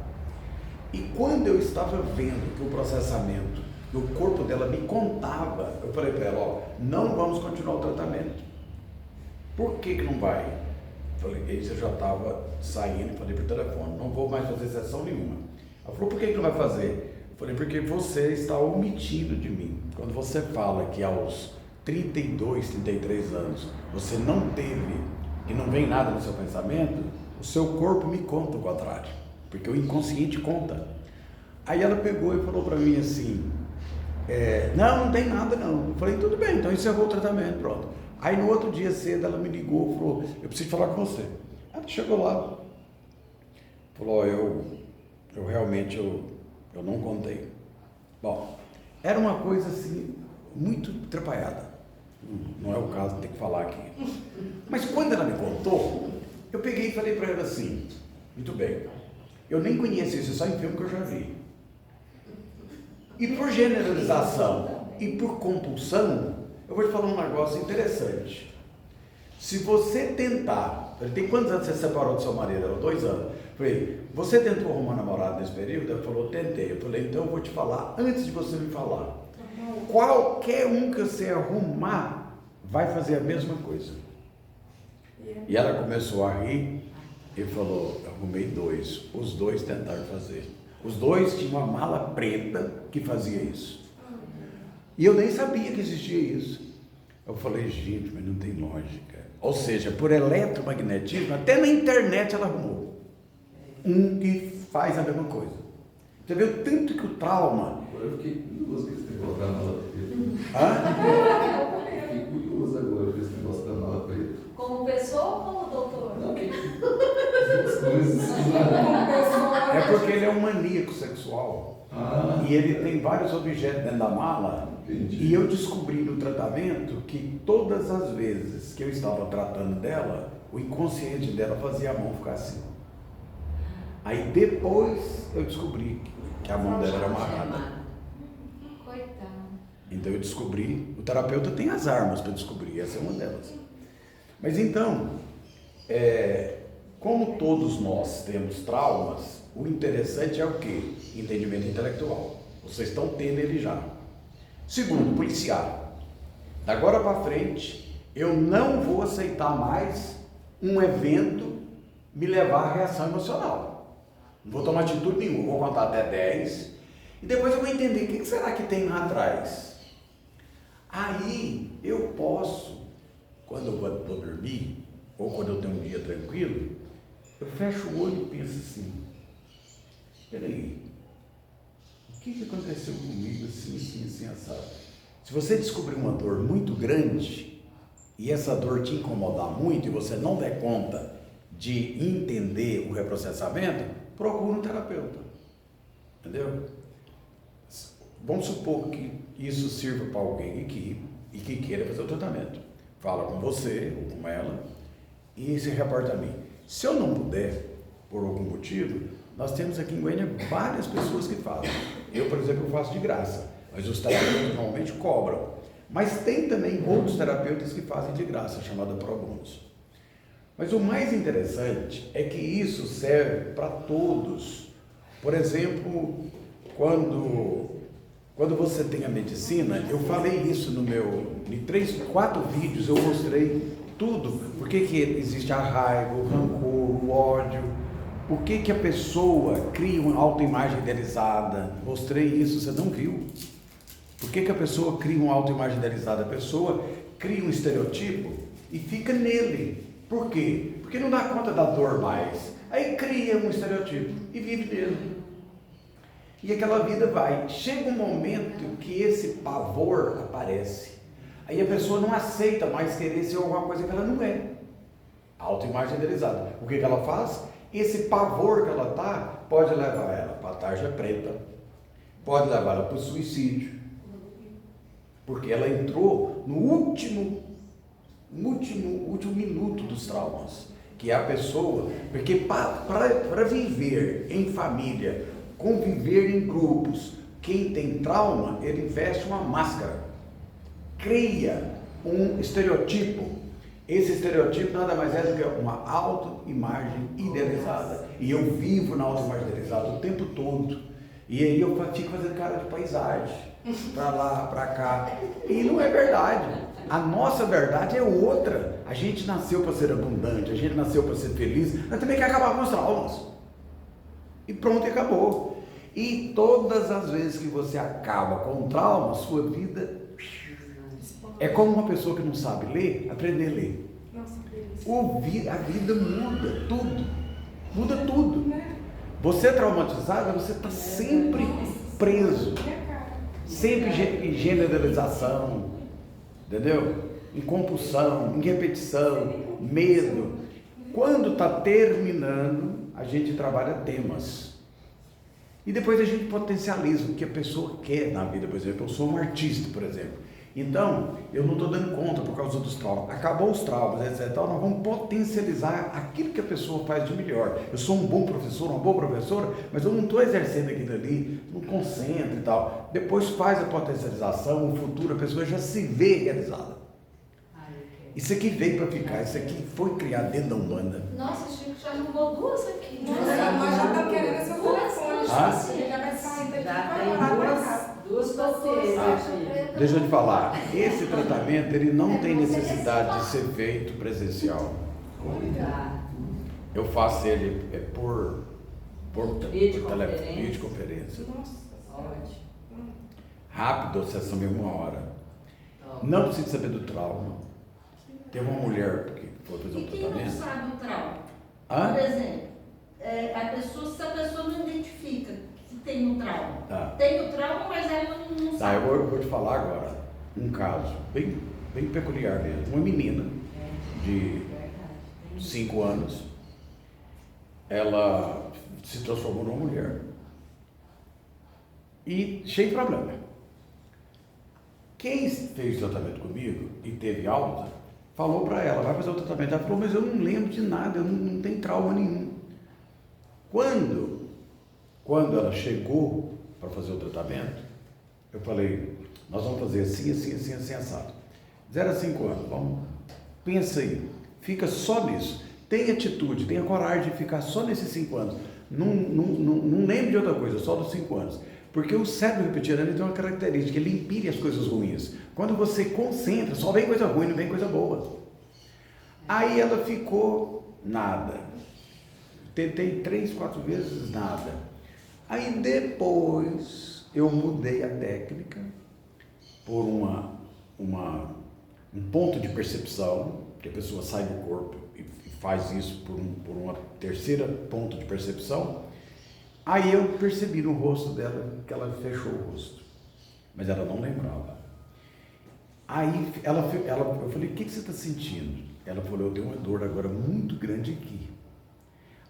E quando eu estava vendo que o processamento do corpo dela me contava, eu falei para ela, ó, não vamos continuar o tratamento. Por que não vai? Falei, aí você já estava saindo, falei por telefone, não vou mais fazer sessão nenhuma. Ela falou, por que não vai fazer? Eu falei, porque você está omitindo de mim. Quando você fala que aos 32, 33 anos, você não teve, que não vem nada no seu pensamento, o seu corpo me conta o contrário, porque o inconsciente conta. Aí ela pegou e falou para mim assim, não tem nada não. Eu falei, tudo bem, então encerrou o tratamento, pronto. Aí no outro dia cedo ela me ligou e falou, eu preciso falar com você. Ela chegou lá, falou, eu realmente, eu não contei. Bom, era uma coisa assim, muito atrapalhada. Não é o caso de ter que falar aqui. Mas quando ela me contou, eu peguei e falei para ela assim, muito bem, eu nem conheço isso, só em filme que eu já vi. E por generalização e por compulsão, eu vou te falar um negócio interessante. Se você tentar, tem quantos anos você separou do seu marido? Era 2 anos. Eu falei, você tentou arrumar namorado nesse período? Ela falou, tentei. Eu falei, então eu vou te falar antes de você me falar. Qualquer um que você arrumar vai fazer a mesma coisa. E ela começou a rir e falou, arrumei 2. Os 2 tentaram fazer. Os 2 tinham uma mala preta que fazia isso. E eu nem sabia que existia isso. Eu falei, gente, mas não tem lógica. Ou seja, por eletromagnetismo, até na internet ela arrumou um que faz a mesma coisa. Você vê o tanto que o trauma... Agora eu fiquei curioso com esse negócio da mala preta. Hã? Eu fiquei curioso agora com esse negócio da mala preta. Como pessoa ou como doutor? Não, que as coisas. É porque ele é um maníaco sexual. E ele tem vários objetos dentro da mala. Entendi. E eu descobri no tratamento que todas as vezes que eu estava tratando dela, o inconsciente dela fazia a mão ficar assim. Aí depois eu descobri que a mão dela era amarrada. Coitada. Então eu descobri, o terapeuta tem as armas para descobrir, essa é uma delas. Mas então, como todos nós temos traumas, o interessante é o quê? Entendimento intelectual. Vocês estão tendo ele já. Segundo, policiar. Da agora para frente, eu não vou aceitar mais um evento me levar à reação emocional. Não vou tomar atitude nenhuma, vou contar até 10 e depois eu vou entender o que será que tem lá atrás. Aí eu posso, quando eu vou dormir, ou quando eu tenho um dia tranquilo, eu fecho o olho e penso assim, peraí, o que aconteceu comigo assim, assado? Se você descobrir uma dor muito grande, e essa dor te incomodar muito, e você não der conta de entender o reprocessamento, procura um terapeuta, entendeu? Vamos supor que isso sirva para alguém aqui e que queira fazer o tratamento. Fala com você ou com ela e se reporta a mim. Se eu não puder, por algum motivo, nós temos aqui em Goiânia várias pessoas que fazem. Eu, por exemplo, faço de graça, mas os terapeutas normalmente cobram. Mas tem também outros terapeutas que fazem de graça, chamada pro bonos. Mas o mais interessante é que isso serve para todos. Por exemplo, quando você tem a medicina, eu falei isso em 3, 4 vídeos, eu mostrei tudo. Por que existe a raiva, o rancor, o ódio? Por que a pessoa cria uma autoimagem idealizada? Mostrei isso, você não viu? Por que a pessoa cria uma autoimagem idealizada? A pessoa cria um estereotipo e fica nele. Por quê? Porque não dá conta da dor mais. Aí cria um estereotipo e vive nele. E aquela vida vai. Chega um momento que esse pavor aparece. Aí a pessoa não aceita mais querer ser alguma coisa que ela não é. Autoimagem idealizada. O que ela faz? Esse pavor que ela está pode levar ela para a tarja preta, pode levar ela para o suicídio, porque ela entrou no último minuto dos traumas, que é a pessoa, porque para viver em família, conviver em grupos, quem tem trauma, ele veste uma máscara, cria um estereotipo. Esse estereotipo nada mais é do que uma autoimagem idealizada. E eu vivo na autoimagem idealizada o tempo todo. E aí eu fico fazendo cara de paisagem, para lá, para cá. E não é verdade. A nossa verdade é outra. A gente nasceu para ser abundante, a gente nasceu para ser feliz, mas também quer acabar com os traumas. E pronto, acabou. E todas as vezes que você acaba com um trauma, sua vida é como uma pessoa que não sabe ler, aprender a ler. A vida muda tudo. Você é traumatizado, você está sempre preso, sempre em generalização, entendeu? Em compulsão, em repetição, medo. Quando está terminando, a gente trabalha temas. E depois a gente potencializa o que a pessoa quer na vida. Por exemplo, eu sou um artista, por exemplo. Então, eu não estou dando conta por causa dos traumas. Acabou os traumas, etc. Nós vamos potencializar aquilo que a pessoa faz de melhor. Eu sou um bom professor, uma boa professora, mas eu não estou exercendo aquilo ali, não concentro e tal. Depois faz a potencialização, o futuro, a pessoa já se vê realizada. Isso aqui veio para ficar, isso aqui foi criado dentro da Umbanda. Nossa, Chico, já arrumou 2 aqui. Nossa, Nós já estamos querendo seu telefone. Já vai sair daqui Já para tem morar para casa. duas parceiras. Deixa eu te falar, esse tratamento ele não tem necessidade de ser feito presencial. Eu faço ele por videoconferência. Nossa. Ótimo. Rápido, a sessão de 1 hora. Não precisa saber do trauma. Teve uma mulher que foi fazer E um quem não tratamento. sabe o trauma? Hã? Por exemplo, se a pessoa não identifica que tem um trauma. Tá. Tem o trauma, mas ela não Tá, sabe. eu vou te falar agora um caso bem peculiar mesmo. Uma menina de 5 anos, ela se transformou numa mulher e cheio de problema. Quem fez o tratamento comigo e teve alta, falou para ela, vai fazer o tratamento. Ela falou, mas eu não lembro de nada, eu não tenho trauma nenhum. Quando ela chegou para fazer o tratamento, eu falei, Nós vamos fazer assim, assim, assim, assim, assado. 0 a 5 anos, vamos, pensa aí, fica só nisso. Tenha atitude, tenha coragem de ficar só nesses 5 anos. Não lembre de outra coisa, só dos 5 anos. Porque o cérebro reptiliano tem uma característica, ele impede as coisas ruins. Quando você concentra, só vem coisa ruim, não vem coisa boa. Aí ela ficou nada. Tentei 3, 4 vezes, nada. Aí depois eu mudei a técnica por um ponto de percepção, que a pessoa sai do corpo e faz isso por uma terceira ponto de percepção. Aí eu percebi no rosto dela que ela fechou o rosto, mas ela não lembrava. Aí eu falei, o que você está sentindo? Ela falou, eu tenho uma dor agora muito grande aqui.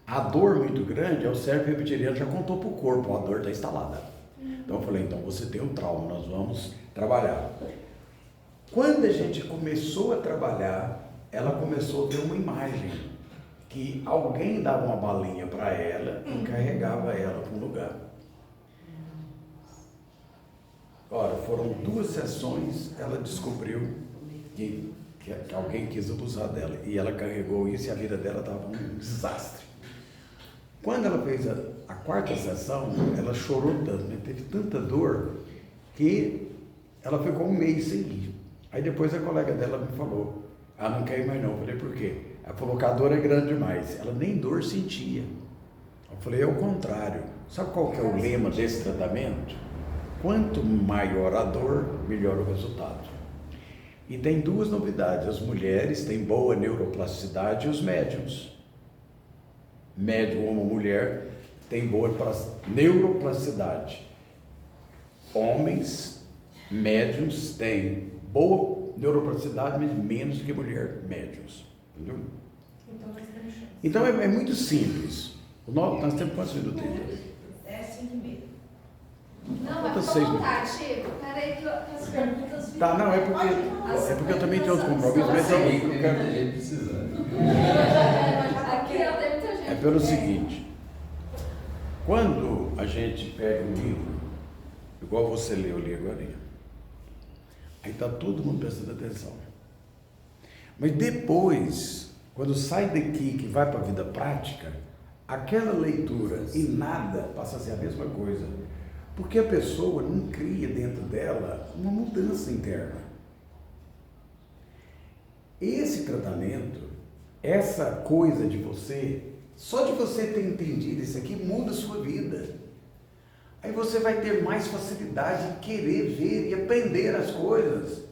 A dor muito grande é o cérebro reptiliano, já contou para o corpo, a dor está instalada. Então eu falei, então você tem um trauma, nós vamos trabalhar. Quando a gente começou a trabalhar, ela começou a ter uma imagem, que alguém dava uma balinha para ela e carregava ela para um lugar. Ora, foram 2 sessões, ela descobriu que alguém quis abusar dela, e ela carregou isso e a vida dela estava um desastre. Quando ela fez a 4ª sessão, ela chorou tanto, né? Teve tanta dor, que ela ficou 1 mês sem ir. Aí depois a colega dela me falou, não quer ir mais não. Eu falei, por quê? Ela falou que a dor é grande demais. Ela nem dor sentia. Eu falei, é o contrário. Sabe qual que é o lema desse tratamento? Quanto maior a dor, melhor o resultado. E tem 2 novidades. As mulheres têm boa neuroplasticidade e os médiums. Médium ou mulher tem boa neuroplasticidade. Homens médiums têm boa neuroplasticidade, mas menos que mulher médiums. Entendeu? Então é muito simples. Nós temos quantos minutos? É 5,5. Não, mas fica à vontade, Chico. Peraí que as perguntas ficam... Tá, não, é porque eu também tenho outro compromisso, mas eu quero... Tem gente precisando. Aqui eu tenho muita gente. É pelo seguinte, quando a gente pega um livro, igual você leu ali agora, aí está todo mundo prestando atenção. Mas depois, quando sai daqui, que vai para a vida prática, aquela leitura e nada passa a ser a mesma coisa. Porque a pessoa não cria dentro dela uma mudança interna. Esse tratamento, essa coisa de você, só de você ter entendido isso aqui, muda a sua vida. Aí você vai ter mais facilidade em querer ver e aprender as coisas.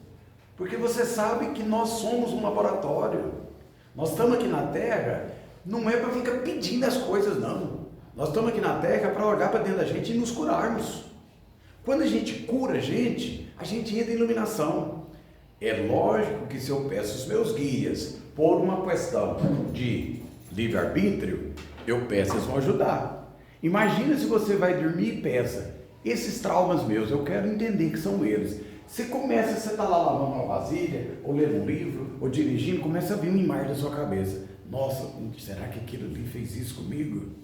Porque você sabe que nós somos um laboratório. Nós estamos aqui na Terra, não é para ficar pedindo as coisas, não. Nós estamos aqui na Terra para olhar para dentro da gente e nos curarmos. Quando a gente cura a gente entra em iluminação. É lógico que se eu peço os meus guias por uma questão de livre-arbítrio, eu peço, eles vão ajudar. Imagina se você vai dormir e pensa, esses traumas meus, eu quero entender que são eles. Você está lá lavando uma vasilha, ou lendo um livro, ou dirigindo, começa a vir uma imagem da sua cabeça. Nossa, será que aquilo ali fez isso comigo?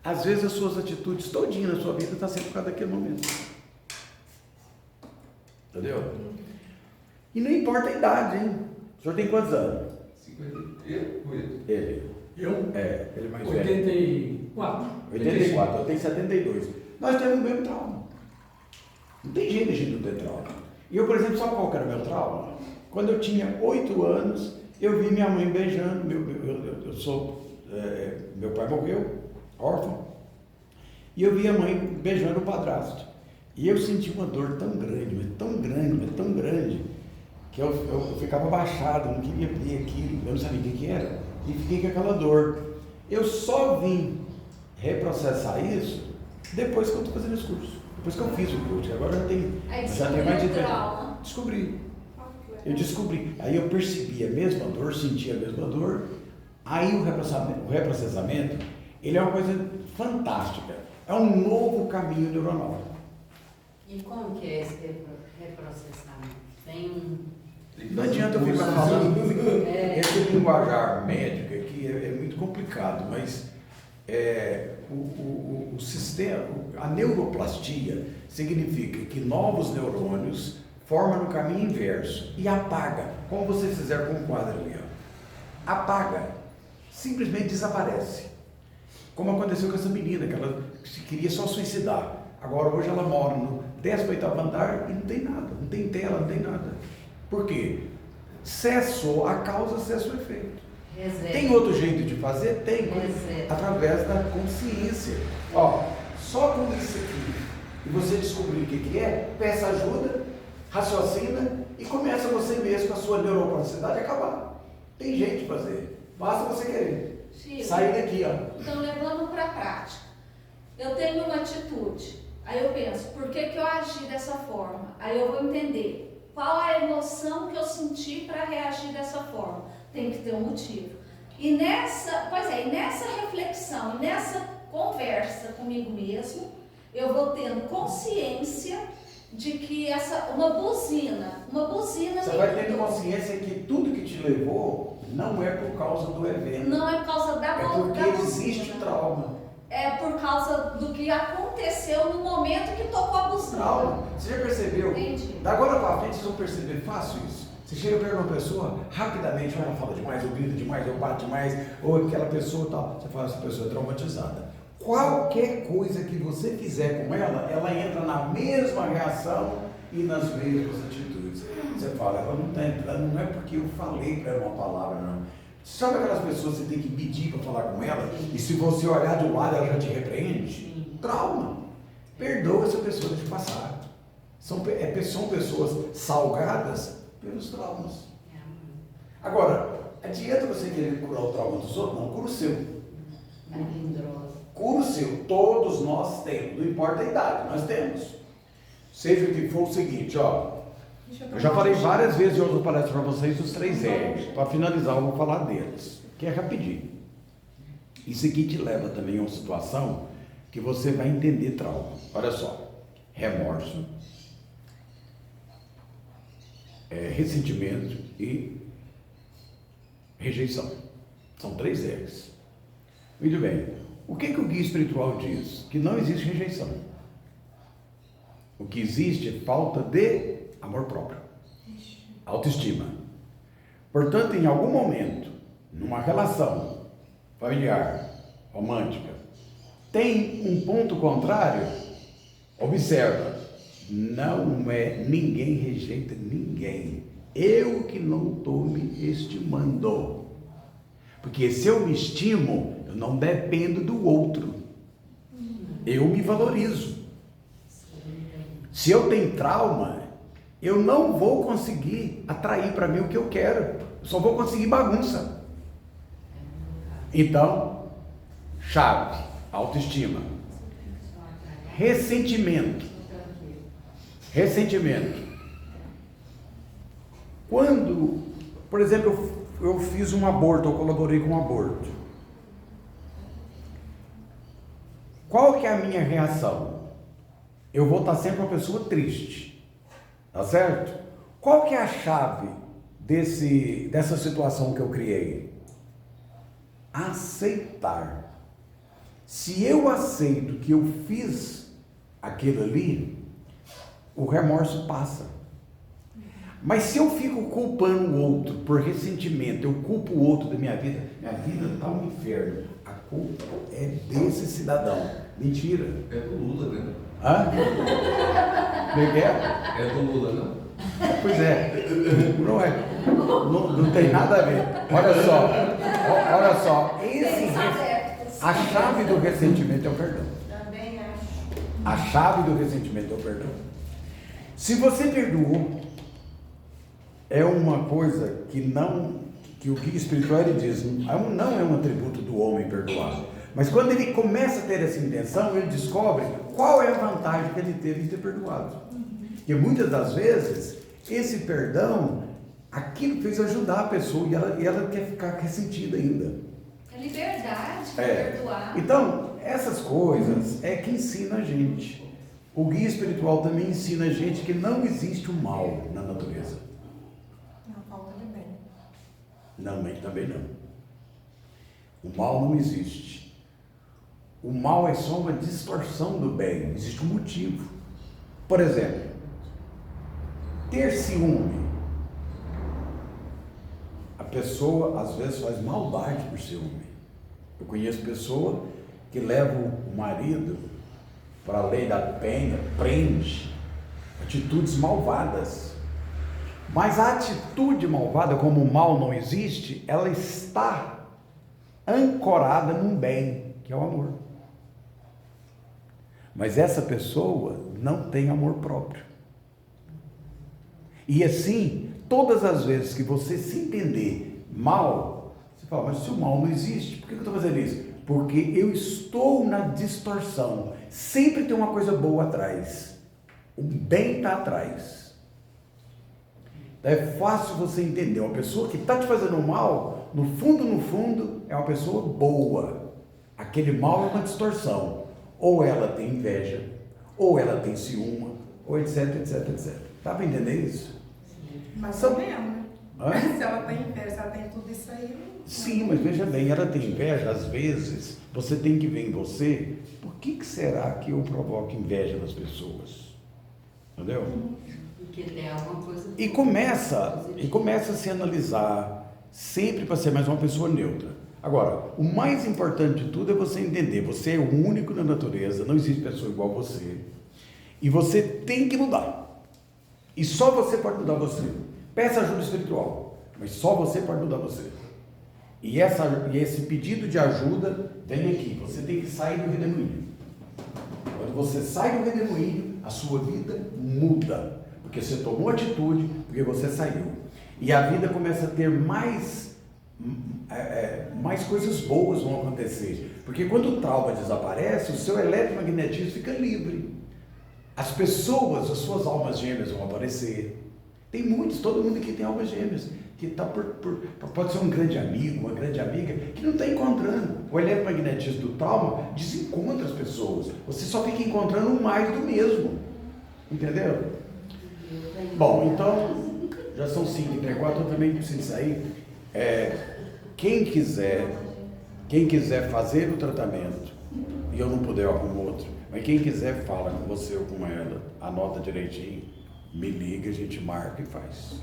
Às vezes as suas atitudes todinhas na sua vida estão sendo por causa daquele momento. Entendeu? E não importa a idade, hein? O senhor tem quantos anos? 58. Ele. Eu? Ele é mais velho. 84. 84, eu tenho 72. Nós temos o mesmo trauma. Não tem jeito de a gente não ter trauma. E eu, por exemplo, sabe qual que era o meu trauma? Quando eu tinha 8 anos, eu vi minha mãe beijando, meu pai morreu, órfão, e eu vi a mãe beijando o padrasto. E eu senti uma dor tão grande, mas tão grande, que eu ficava abaixado, não queria ver aquilo, eu não sabia o que era, e fiquei com aquela dor. Eu só vim reprocessar isso depois que eu estou fazendo esse curso. Depois que eu fiz o curso, agora já tem mais de 30 anos. Eu descobri. Aí eu percebi a mesma dor, senti a mesma dor. Aí o reprocessamento, ele é uma coisa fantástica. É um novo caminho neuronal. E como que é esse reprocessamento? Tem um... Não adianta eu ficar falando. Esse linguajar médico aqui é muito complicado, mas o sistema, a neuroplastia significa que novos neurônios forma no caminho inverso e apaga, como vocês fizeram com o quadro ali, ó. Apaga, simplesmente desaparece. Como aconteceu com essa menina, que ela queria só suicidar. Agora hoje ela mora no 18º andar e não tem nada, não tem tela, não tem nada. Por quê? Cessou a causa, cessa o efeito. Reserva. Tem outro jeito de fazer? Tem, Reserva. através da consciência. Ó, só com isso aqui, e você descobrir o que é, peça ajuda, raciocina e começa você mesmo com a sua neuroplasticidade a acabar. Tem jeito de fazer, basta você querer. Chico, Sair daqui, ó. então, levando para a prática, eu tenho uma atitude, aí eu penso, por que eu agi dessa forma? Aí eu vou entender qual a emoção que eu senti para reagir dessa forma. Tem que ter um motivo. E nessa reflexão, e nessa conversa comigo mesmo, eu vou tendo consciência de que uma buzina Você vai tendo consciência que tudo que te levou não é por causa do evento. não é por causa da É porque da existe buzina. trauma. É por causa do que aconteceu no momento que tocou a buzina. Trauma. Você já percebeu? Entendi. Da agora para frente vocês vão perceber fácil isso. Você chega perto de uma pessoa, rapidamente, ou ela fala demais, ou grita demais, ou bate demais, ou aquela pessoa tal. Você fala, essa pessoa é traumatizada. Qualquer coisa que você fizer com ela, ela entra na mesma reação e nas mesmas atitudes. Você fala, ela não é porque eu falei para ela uma palavra, não. Sabe aquelas pessoas que você tem que medir para falar com ela? E se você olhar de um lado, ela já te repreende? Trauma. Perdoa essa pessoa, deixa passar. São pessoas salgadas pelos traumas. Agora, adianta você querer curar o trauma dos outros? Não, cura o seu. Cura o seu. Todos nós temos, não importa a idade, nós temos. Seja o que for o seguinte, ó. Eu já falei várias vezes em outra palestra para vocês dos 3 R's. Para finalizar, eu vou falar deles, que é rapidinho. Isso aqui te leva também a uma situação que você vai entender trauma. Olha só, remorso, ressentimento e rejeição. São 3 R's. Muito bem. O que o guia espiritual diz? Que não existe rejeição. O que existe é falta de amor próprio, autoestima. Portanto, em algum momento, numa relação familiar, romântica, tem um ponto contrário, observa, não é ninguém rejeita ninguém. Eu que não estou me estimando. Porque se eu me estimo, eu não dependo do outro. Eu me valorizo. Se eu tenho trauma, eu não vou conseguir atrair para mim o que eu quero. Eu só vou conseguir bagunça. Então, chave, autoestima. Ressentimento. Quando, por exemplo, eu fiz um aborto, eu colaborei com um aborto. Qual que é a minha reação? Eu vou estar sempre uma pessoa triste, tá certo? Qual que é a chave dessa situação que eu criei? Aceitar. Se eu aceito que eu fiz aquilo ali, o remorso passa. Mas se eu fico culpando o outro por ressentimento, eu culpo o outro da minha vida está um inferno. A culpa é desse cidadão. Mentira. É do Lula, né? Hã? Como é que é? É do Lula, não? Pois é. Não é. Não tem nada a ver. Olha só. A chave do ressentimento é o perdão. Também acho. A chave do ressentimento é o perdão. Se você perdoou, é uma coisa que o guia espiritual ele diz, não é um atributo do homem perdoar. Mas quando ele começa a ter essa intenção, ele descobre qual é a vantagem que ele teve em ter perdoado. Porque muitas das vezes, esse perdão, aquilo fez ajudar a pessoa e ela quer ficar ressentida ainda. É liberdade, perdoar. Então, essas coisas é que ensina a gente. O guia espiritual também ensina a gente que não existe o mal na natureza. Não, falta de bem. Não, mas também não. O mal não existe. O mal é só uma distorção do bem. Existe um motivo. Por exemplo, Ter ciúme. A pessoa às vezes faz maldade por ciúme. Eu conheço pessoa que leva o marido para a lei da penha, prende, atitudes malvadas. Mas a atitude malvada, como o mal não existe, ela está ancorada num bem, que é o amor. Mas essa pessoa não tem amor próprio. E assim, todas as vezes que você se entender mal, você fala, mas se o mal não existe, por que eu estou fazendo isso? Porque eu estou na distorção. Sempre tem uma coisa boa atrás. O bem está atrás. É fácil você entender. Uma pessoa que está te fazendo mal, no fundo, é uma pessoa boa. Aquele mal é uma distorção. Ou ela tem inveja, ou ela tem ciúme, ou etc. Dá para entender isso? Mas São- também, né? Hã? Se ela tem inveja, se ela tem tudo isso aí. Sim, mas veja bem, ela tem inveja, às vezes, você tem que ver em você, por que será que eu provoco inveja das pessoas? Entendeu? Porque tem alguma coisa. E começa a se analisar, sempre para ser mais uma pessoa neutra. Agora, o mais importante de tudo é você entender, você é o único na natureza, não existe pessoa igual a você, e você tem que mudar. E só você pode mudar você. Peça ajuda espiritual, mas só você pode mudar você. E esse pedido de ajuda vem aqui. Você tem que sair do redemoinho. Quando você sai do redemoinho, a sua vida muda. Porque você tomou atitude, porque você saiu. E a vida começa a ter mais coisas boas vão acontecer. Porque quando o trauma desaparece, o seu eletromagnetismo fica livre. As pessoas, as suas almas gêmeas vão aparecer. Tem muitos, todo mundo aqui tem almas gêmeas, que está pode ser um grande amigo, uma grande amiga, que não está encontrando. O eletromagnetismo do trauma desencontra as pessoas. Você só fica encontrando mais do mesmo. Entendeu? Bom, então, já são 5h34, eu também preciso sair. Quem quiser fazer o tratamento, e eu não puder, eu arrumo outro, mas quem quiser fala com você ou com ela, anota direitinho, me liga, a gente marca e faz.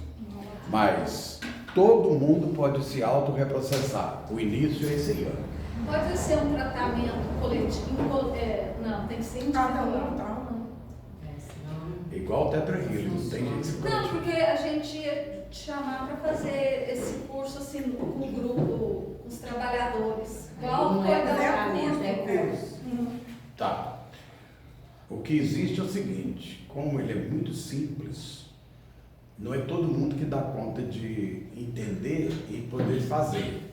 Mas todo mundo pode se autorreprocessar. O início é esse aí, ó. Pode ser um tratamento coletivo, não, tem que ser Cada individual. um, tá? Igual o Tetra Healing, não tem gente se Não, porque a gente ia te chamar para fazer esse curso assim com o grupo, com os trabalhadores. Igual Não foi é da tratamento, é curso. Tá. O que existe é o seguinte, como ele é muito simples, não é todo mundo que dá conta de entender e poder fazer.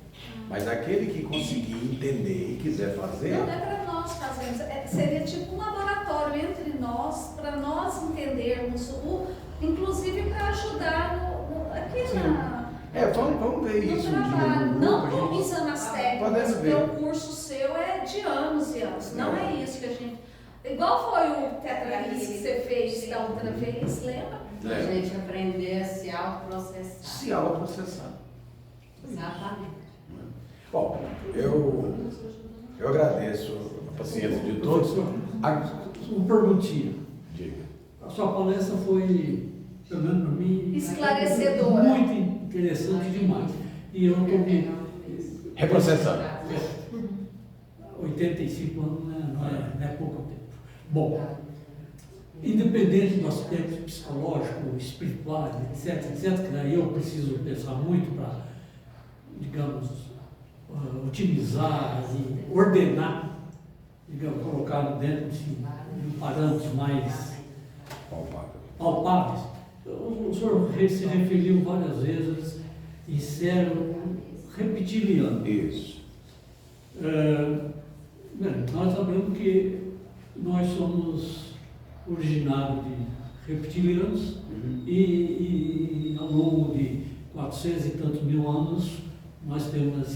Mas aquele que conseguir entender e quiser fazer... Não é para nós fazermos, seria tipo um laboratório entre nós, para nós entendermos, inclusive para ajudar aqui Sim. na... Vamos ver no isso um dia trabalho, no não grupo, a gente- usando as técnicas, podemos porque ver. o curso seu é de anos e anos, não Não. é isso que a gente... Igual foi o tetraíz que você fez da outra vez, lembra? A gente aprender a se autoprocessar. Se autoprocessar. Exatamente. Bom, eu agradeço a paciência de todos. Uma perguntinha. Diga. A sua palestra foi, pelo menos para mim, Esclarecedora. muito interessante demais. E eu estou me... Reprocessando. 85 anos, né? Não é pouco tempo. Bom, independente do aspecto psicológico, espiritual, etc., que daí eu preciso pensar muito para, digamos, otimizar e ordenar, digamos, colocar dentro de parâmetros mais palpáveis. O senhor se referiu várias vezes em ser reptiliano. Isso. Nós sabemos que nós somos originados de reptilianos e ao longo de 400 e tantos mil anos nós temos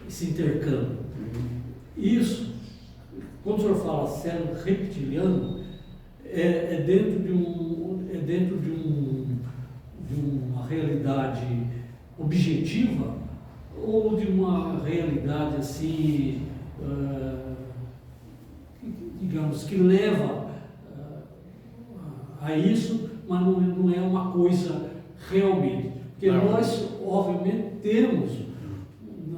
esse intercâmbio. Isso, quando o senhor fala ser reptiliano, é dentro de uma realidade objetiva ou de uma realidade assim, digamos, que leva a isso mas não é uma coisa realmente. Porque Não. nós, obviamente, temos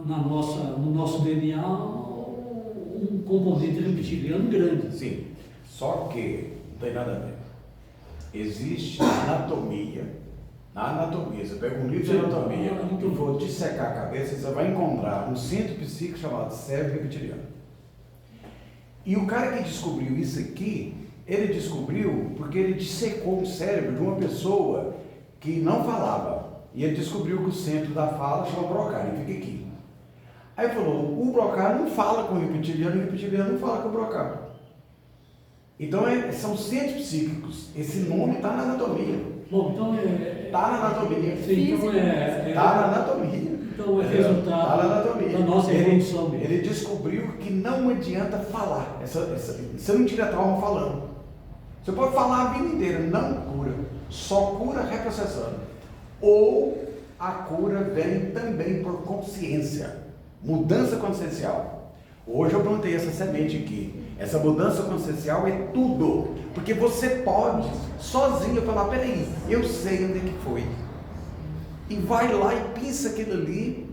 no nosso DNA um componente reptiliano grande. Sim, só que não tem nada a ver. Existe anatomia. Na anatomia, você pega um livro de anatomia e for dissecar a cabeça, você vai encontrar um centro psíquico chamado cérebro reptiliano. E o cara que descobriu isso aqui, ele descobriu porque ele dissecou o cérebro de uma pessoa que não falava. E ele descobriu que o centro da fala chama Broca, ele fica aqui. Aí falou, o Broca não fala com o reptiliano não fala com o Broca. Então são centros psíquicos. Esse nome está na anatomia. Bom, então Está na anatomia. Sim, então Está na anatomia. Então é resultado Está na anatomia. da nossa evolução mesmo. Ele descobriu que não adianta falar. Você não tira trauma falando. Você pode falar a vida inteira, não cura. Só cura reprocessando. Ou a cura vem também por consciência. Mudança consciencial. Hoje eu plantei essa semente aqui. Essa mudança consciencial é tudo. Porque você pode, sozinho, falar, peraí, eu sei onde é que foi. E vai lá e pensa aquilo ali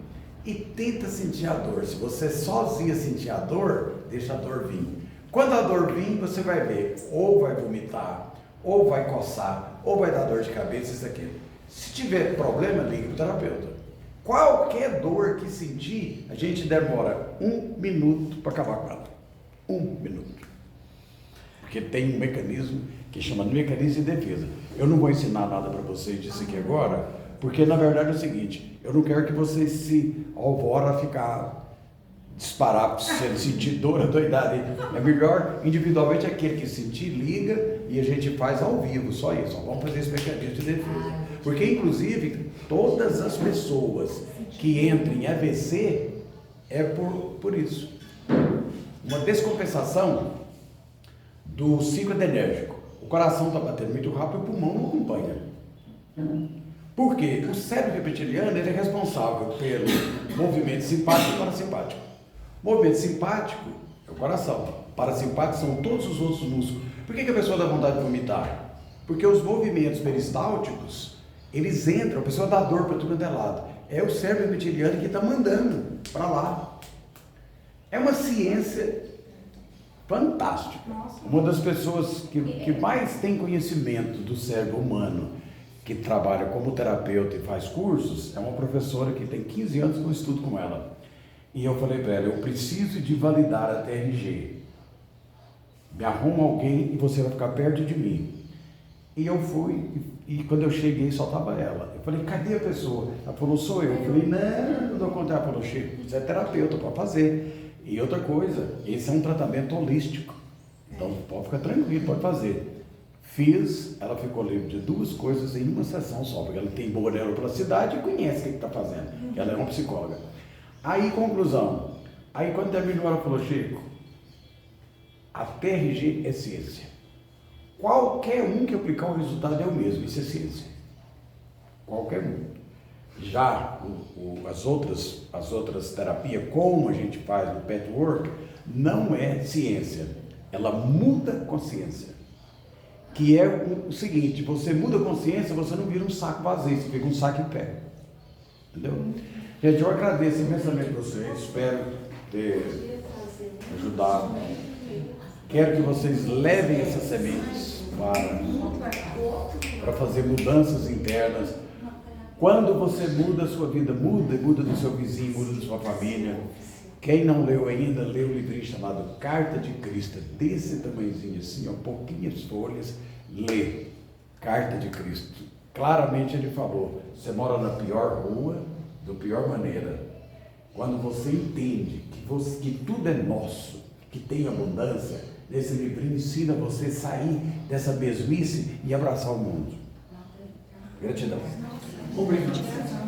e tenta sentir a dor. Se você sozinho sentir a dor, deixa a dor vir. Quando a dor vir, você vai ver, ou vai vomitar, ou vai coçar, ou vai dar dor de cabeça, isso aqui. Se tiver problema, liga para o terapeuta. Qualquer dor que sentir, a gente demora 1 minuto para acabar com ela. 1 minuto. Porque tem um mecanismo que chama de mecanismo de defesa. Eu não vou ensinar nada para vocês disso aqui agora, porque na verdade é o seguinte, eu não quero que vocês se alvorem a ficar disparar, sentir dor, adoidade. É melhor individualmente aquele que sentir, liga e a gente faz ao vivo, só isso. Vamos fazer esse mecanismo de defesa. Porque inclusive todas as pessoas que entram em AVC é por isso. Uma descompensação do ciclo adrenérgico. O coração está batendo muito rápido e o pulmão não acompanha. Por quê? O cérebro reptiliano ele é responsável pelo movimento simpático e parasimpático. O movimento simpático é o coração. Parasimpático são todos os outros músculos. Por que a pessoa dá vontade de vomitar? Porque os movimentos peristálticos, eles entram, a pessoa dá dor para tudo quanto é lado. É o cérebro reptiliano que está mandando para lá. É uma ciência fantástica. Uma das pessoas que mais tem conhecimento do cérebro humano, que trabalha como terapeuta e faz cursos, é uma professora que tem 15 anos que eu estudo com ela. E eu falei para ela, eu preciso de validar a TRG. Me arruma alguém e você vai ficar perto de mim. E eu fui, e quando eu cheguei só estava ela. Eu falei, cadê a pessoa? Ela falou, sou eu. Eu falei, não dou conta. Ela falou, Chico, você é terapeuta, pode fazer. E outra coisa, esse é um tratamento holístico. Então pode ficar tranquilo, pode fazer. Fiz, ela ficou livre de 2 coisas em uma sessão só, porque ela tem boa neuroplasticidade e conhece o que está fazendo. Ela é uma psicóloga. Aí, conclusão. Aí quando terminou, ela falou, Chico, a TRG é ciência. Qualquer um que aplicar o resultado é o mesmo, isso é ciência. Qualquer um. Já as outras terapias, como a gente faz no Petwork, não é ciência. Ela muda a consciência. Que é o seguinte, você muda a consciência, você não vira um saco vazio, você fica um saco em pé. Entendeu? Gente, eu agradeço imensamente a vocês, espero ter ajudado. Quero que vocês levem essas sementes para fazer mudanças internas. Quando você muda a sua vida, muda do seu vizinho, muda da sua família. Quem não leu ainda, lê um livrinho chamado Carta de Cristo, desse tamanhozinho assim, ó, pouquinhas folhas, lê Carta de Cristo. Claramente ele falou, você mora na pior rua, da pior maneira. Quando você entende que tudo é nosso, que tem abundância, esse livrinho ensina você a sair dessa mesmice e abraçar o mundo. Gratidão. Obrigado.